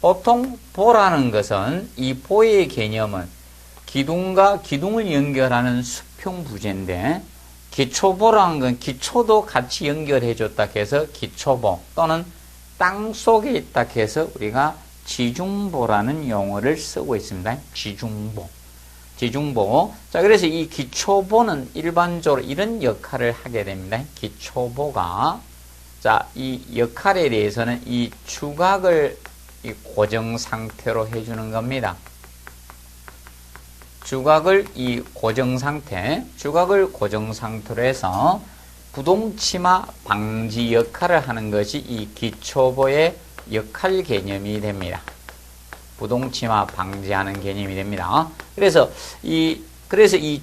보통 보라는 것은 이 보의 개념은 기둥과 기둥을 연결하는 수평 부재인데 기초보라는 건 기초도 같이 연결해 줬다 해서 기초보 또는 땅 속에 있다 해서 우리가 지중보라는 용어를 쓰고 있습니다. 지중보. 자, 그래서 이 기초보는 일반적으로 이런 역할을 하게 됩니다. 기초보가. 자, 이 역할에 대해서는 이 주각을 이 고정 상태로 해주는 겁니다. 주각을 고정 상태로 해서 부동치마 방지 역할을 하는 것이 이 기초보의 역할 개념이 됩니다. 부동치마 방지하는 개념이 됩니다. 그래서 이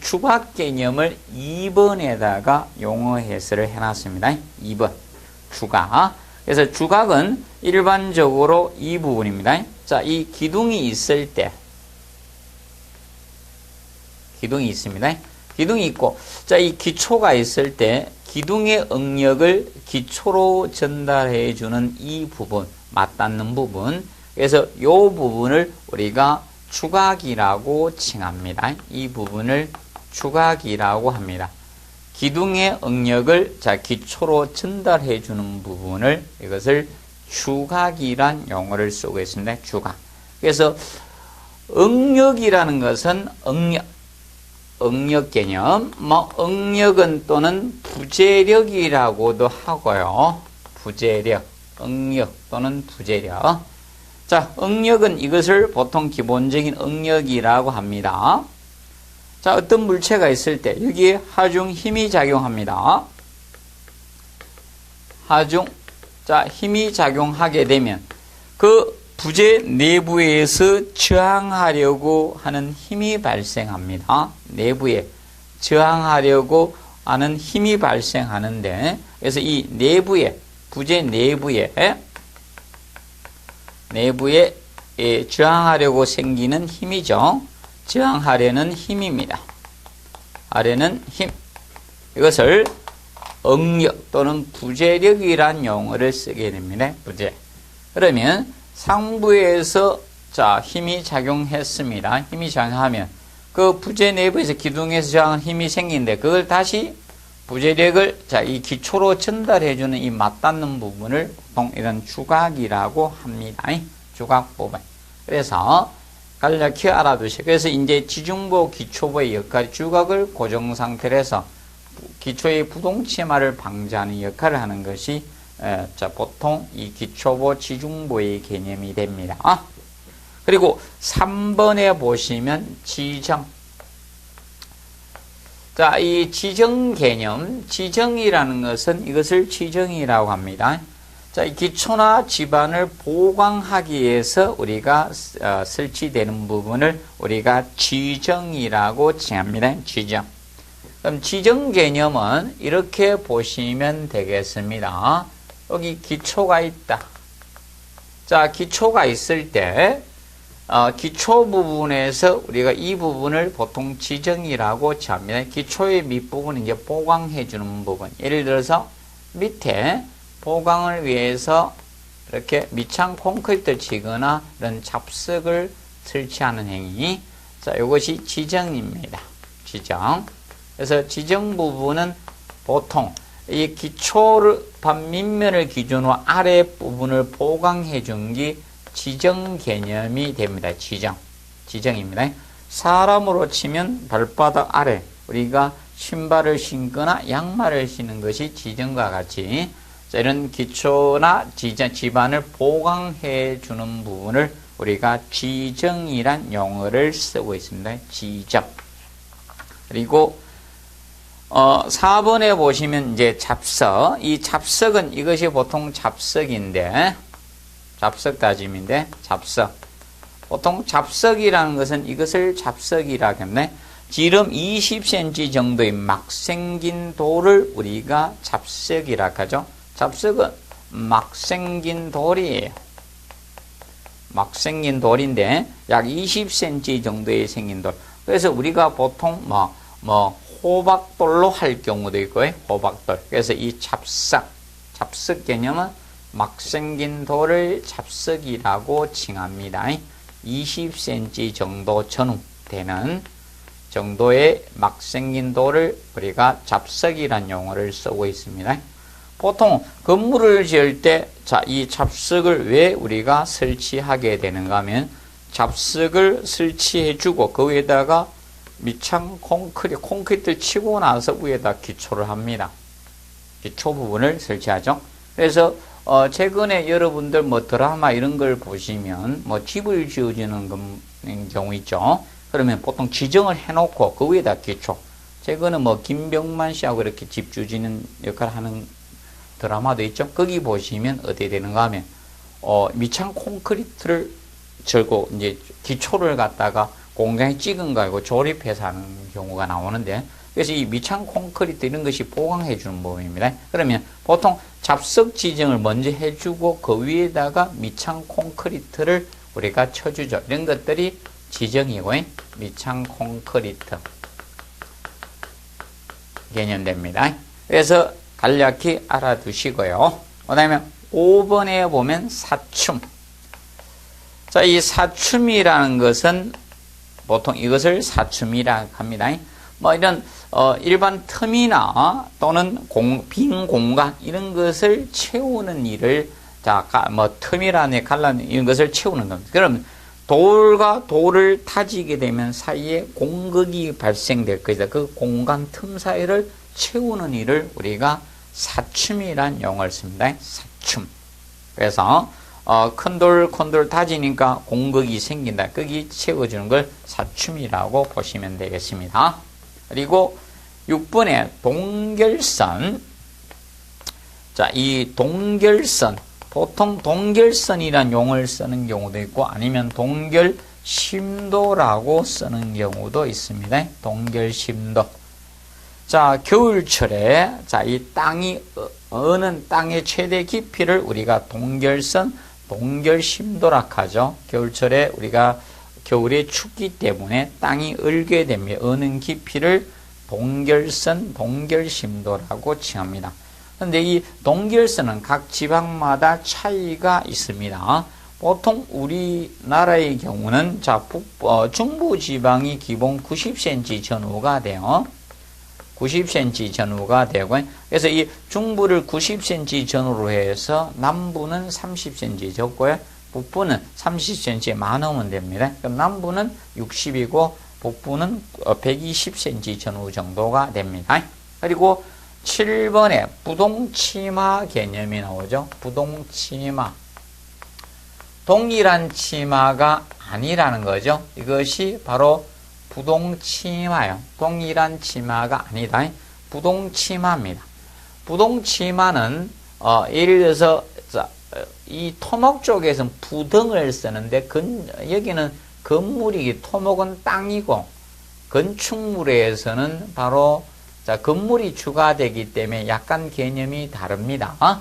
주각 개념을 2번에다가 용어 해설을 해놨습니다. 2번. 주각. 그래서 주각은 일반적으로 이 부분입니다. 자, 이 기둥이 있을 때, 기둥이 있습니다. 기둥이 있고, 자, 이 기초가 있을 때, 기둥의 응력을 기초로 전달해주는 이 부분, 맞닿는 부분. 그래서 이 부분을 우리가 주각이라고 칭합니다. 이 부분을 주각이라고 합니다. 기둥의 응력을 기초로 전달해주는 부분을 이것을 주각이란 용어를 쓰고 있습니다. 주각. 그래서 응력이라는 것은 응력 개념, 응력은 또는 부재력이라고도 하고요. 부재력, 응력 또는 부재력. 자, 응력은 이것을 보통 기본적인 응력이라고 합니다. 자, 어떤 물체가 있을 때 여기에 하중 힘이 작용합니다. 하중, 자, 힘이 작용하게 되면 그 부재 내부에서 저항하려고 하는 힘이 발생합니다. 내부에 저항하려고 하는 힘이 발생하는데, 그래서 이 내부에, 부재 내부에 저항하려고 생기는 힘이죠. 저항하려는 힘입니다. 하려는 힘. 이것을 응력 또는 부재력이란 용어를 쓰게 됩니다. 부재. 그러면 상부에서 힘이 작용했습니다. 힘이 작용하면 그 부재 내부에서 기둥에서 저항한 힘이 생기는데 그걸 다시 부재력을 이 기초로 전달해주는 이 맞닿는 부분을 보통 이런 주각이라고 합니다. 주각 부분. 그래서 간략히 알아두시고, 그래서 이제 지중보, 기초보의 역할이 주각을 고정 상태로 해서 기초의 부동치마를 방지하는 역할을 하는 것이 보통 이 기초보, 지중보의 개념이 됩니다. 그리고 3번에 보시면 지정. 자, 이 지정 개념, 지정이라는 것은 이것을 지정이라고 합니다. 자, 이 기초나 지반을 보강하기 위해서 우리가 설치되는 부분을 우리가 지정이라고 칭합니다. 지정. 그럼 지정 개념은 이렇게 보시면 되겠습니다. 여기 기초가 있다. 자, 기초가 있을 때 기초 부분에서 우리가 이 부분을 보통 지정이라고 칭합니다. 기초의 밑부분은 이제 보강해 주는 부분. 예를 들어서 밑에 보강을 위해서 이렇게 밑창 콘크리트를 치거나 이런 잡석을 설치하는 행위. 자, 이것이 지정입니다. 지정. 그래서 지정 부분은 보통 이 기초를 밑면을 기준으로 아래 부분을 보강해 준 게 지정 개념이 됩니다. 지정입니다. 사람으로 치면 발바닥 아래 우리가 신발을 신거나 양말을 신는 것이 지정과 같이 이런 기초나 지반을 보강해 주는 부분을 우리가 지정이란 용어를 쓰고 있습니다. 지정. 그리고 4번에 보시면 이제 잡석. 이 잡석은 이것이 보통 잡석인데, 잡석 다짐인데, 잡석. 보통 잡석이라는 것은 이것을 잡석이라고 합니다. 지름 20cm 정도의 막 생긴 돌을 우리가 잡석이라고 하죠. 잡석은 막 생긴 돌이에요. 막 생긴 돌인데 약 20cm 정도의 생긴 돌. 그래서 우리가 보통 호박돌로 할 경우도 있고요. 호박돌. 그래서 이 잡석 개념은 막 생긴 돌을 잡석이라고 칭합니다. 20cm 정도 전후 되는 정도의 막 생긴 돌을 우리가 잡석이란 용어를 쓰고 있습니다. 보통 건물을 지을 때, 자, 이 잡석을 왜 우리가 설치하게 되는가 하면, 잡석을 설치해주고, 그 위에다가 밑창 콘크리트를 치고 나서 위에다 기초를 합니다. 기초 부분을 설치하죠. 그래서, 최근에 여러분들 뭐 드라마 이런 걸 보시면, 뭐 집을 지어주는 경우 있죠. 그러면 보통 지정을 해놓고, 그 위에다 기초. 최근에 뭐 김병만 씨하고 이렇게 집 지어주는 역할을 하는 드라마도 있죠. 거기 보시면 어떻게 되는가 하면 밑창 콘크리트를 절고 이제 기초를 갖다가 공장에 찍은 거 아니고 조립해서 하는 경우가 나오는데, 그래서 이 밑창 콘크리트 이런 것이 보강해 주는 부분입니다. 그러면 보통 잡석 지정을 먼저 해주고 그 위에다가 밑창 콘크리트를 우리가 쳐주죠. 이런 것들이 지정이고 밑창 콘크리트 개념됩니다. 그래서 간략히 알아두시고요. 그 다음에 5번에 보면 사춤. 자, 이 사춤이라는 것은 보통 이것을 사춤이라 합니다. 뭐 이런 일반 틈이나 또는 빈 공간 이런 것을 채우는 일을, 자, 뭐 틈이라는 갈라는 이런 것을 채우는 겁니다. 그럼 돌과 돌을 타지게 되면 사이에 공극이 발생될 것이다. 그 공간 틈 사이를 채우는 일을 우리가 사춤이란 용어를 씁니다. 사춤. 그래서 큰 돌 다지니까 공극이 생긴다. 거기 채워주는 걸 사춤이라고 보시면 되겠습니다. 그리고 6번에 동결선. 자, 이 동결선, 보통 동결선이란 용어를 쓰는 경우도 있고 아니면 동결심도라고 쓰는 경우도 있습니다. 동결심도. 자, 겨울철에, 자, 이 땅이, 어는 땅의 최대 깊이를 우리가 동결선, 동결심도라 하죠. 겨울철에 우리가 겨울에 춥기 때문에 땅이 얼게 되면 어는 깊이를 동결선, 동결심도라고 칭합니다. 그런데 이 동결선은 각 지방마다 차이가 있습니다. 보통 우리나라의 경우는, 자, 중부 지방이 기본 90cm 전후가 돼요. 90cm 전후가 되고, 그래서 이 중부를 90cm 전후로 해서 남부는 30cm 적고요. 북부는 30cm 많으면 됩니다. 그럼 남부는 60이고 북부는 120cm 전후 정도가 됩니다. 그리고 7번에 부동치마 개념이 나오죠. 부동치마. 동일한 치마가 아니라는 거죠. 이것이 바로 부동치마요. 동일한 치마가 아니다. 부동치마입니다. 부동치마는 예를 들어서 이 토목 쪽에서는 부등을 쓰는데 여기는 건물이, 토목은 땅이고 건축물에서는 바로 건물이 추가되기 때문에 약간 개념이 다릅니다.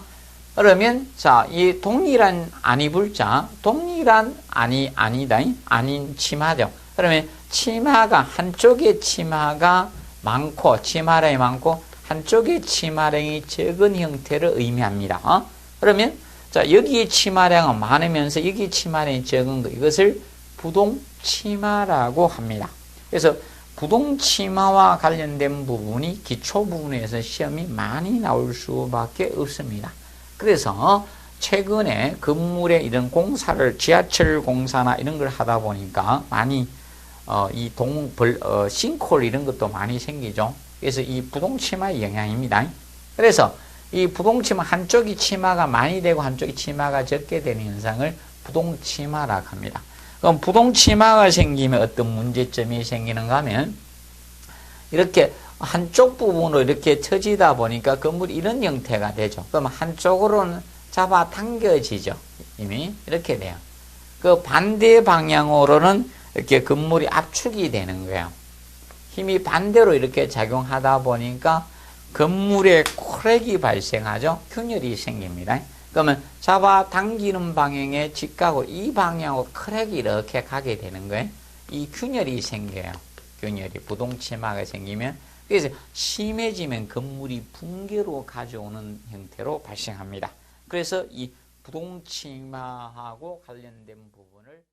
그러면 이 동일한 아니불자, 동일한 아니다, 아닌 치마죠. 그러면 치마가 한쪽에 치마가 많고 치마량이 많고 한쪽에 치마량이 적은 형태를 의미합니다. 그러면 여기에 치마량은 많으면서 여기 치마량이 적은 거, 이것을 부동치마라고 합니다. 그래서 부동치마와 관련된 부분이 기초 부분에서 시험이 많이 나올 수밖에 없습니다. 그래서 최근에 건물에 이런 공사를, 지하철 공사나 이런 걸 하다 보니까 많이 싱크홀 이런 것도 많이 생기죠. 그래서 이 부동치마의 영향입니다. 그래서 이 부동치마, 한쪽이 치마가 많이 되고 한쪽이 치마가 적게 되는 현상을 부동치마라고 합니다. 그럼 부동치마가 생기면 어떤 문제점이 생기는가 하면, 이렇게 한쪽 부분으로 이렇게 처지다 보니까 건물이 이런 형태가 되죠. 그럼 한쪽으로는 잡아 당겨지죠. 이미 이렇게 돼요. 그 반대 방향으로는 이렇게 건물이 압축이 되는 거예요. 힘이 반대로 이렇게 작용하다 보니까 건물에 크랙이 발생하죠. 균열이 생깁니다. 그러면 잡아 당기는 방향에 직가고 이 방향으로 크랙이 이렇게 가게 되는 거예요. 이 균열이 생겨요. 균열이, 부동치마가 생기면, 그래서 심해지면 건물이 붕괴로 가져오는 형태로 발생합니다. 그래서 이 부동치마하고 관련된 부분을